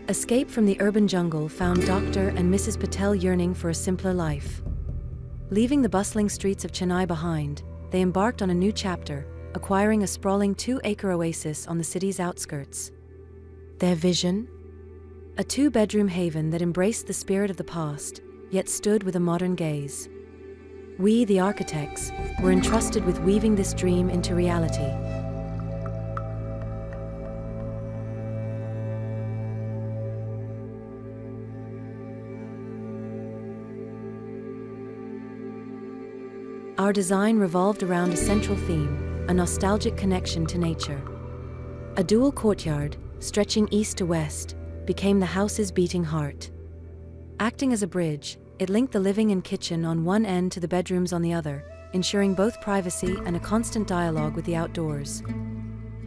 Escape from the urban jungle found Dr. and Mrs. Patel yearning for a simpler life. Leaving the bustling streets of Chennai behind, they embarked on a new chapter, acquiring a sprawling 2-acre oasis on the city's outskirts. Their vision? A 2-bedroom haven that embraced the spirit of the past, yet stood with a modern gaze. We, the architects, were entrusted with weaving this dream into reality. Our design revolved around a central theme, a nostalgic connection to nature. A dual courtyard, stretching east to west, became the house's beating heart. Acting as a bridge, it linked the living and kitchen on one end to the bedrooms on the other, ensuring both privacy and a constant dialogue with the outdoors.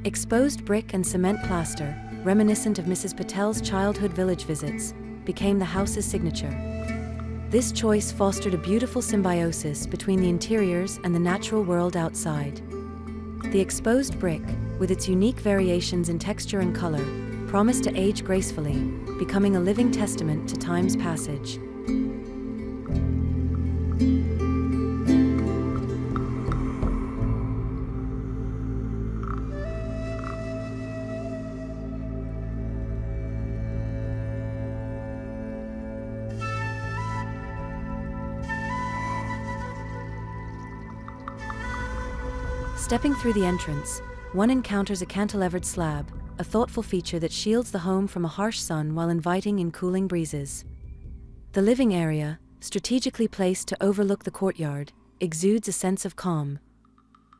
Exposed brick and cement plaster, reminiscent of Mrs. Patel's childhood village visits, became the house's signature. This choice fostered a beautiful symbiosis between the interiors and the natural world outside. The exposed brick, with its unique variations in texture and color, promised to age gracefully, becoming a living testament to time's passage. Stepping through the entrance, one encounters a cantilevered slab, a thoughtful feature that shields the home from a harsh sun while inviting in cooling breezes. The living area, strategically placed to overlook the courtyard, exudes a sense of calm.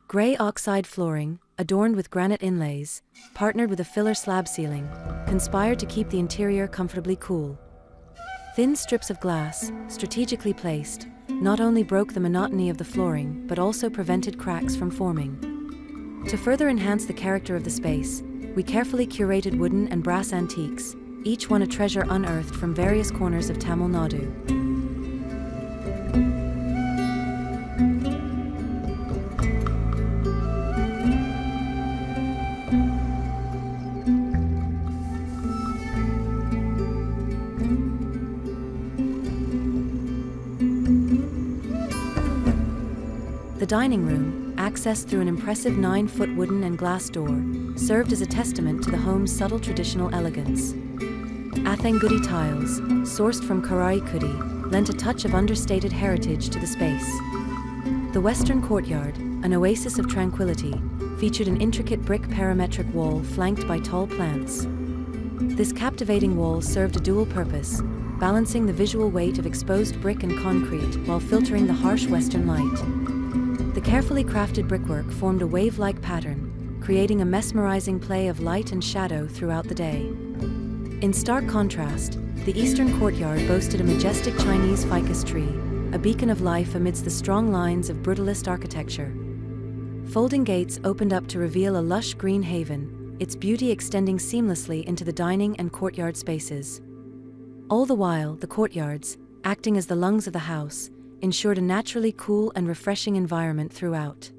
Gray oxide flooring, adorned with granite inlays, partnered with a filler slab ceiling, conspire to keep the interior comfortably cool. Thin strips of glass, strategically placed, not only broke the monotony of the flooring but also prevented cracks from forming. To further enhance the character of the space, we carefully curated wooden and brass antiques, each one a treasure unearthed from various corners of Tamil Nadu. The dining room, accessed through an impressive 9-foot wooden and glass door, served as a testament to the home's subtle traditional elegance. Athangudi tiles, sourced from Karaikudi, lent a touch of understated heritage to the space. The western courtyard, an oasis of tranquility, featured an intricate brick parametric wall flanked by tall plants. This captivating wall served a dual purpose, balancing the visual weight of exposed brick and concrete while filtering the harsh western light. The carefully crafted brickwork formed a wave-like pattern, creating a mesmerizing play of light and shadow throughout the day. In stark contrast, the eastern courtyard boasted a majestic Chinese ficus tree, a beacon of life amidst the strong lines of brutalist architecture. Folding gates opened up to reveal a lush green haven, its beauty extending seamlessly into the dining and courtyard spaces. All the while, the courtyards, acting as the lungs of the house, ensured a naturally cool and refreshing environment throughout.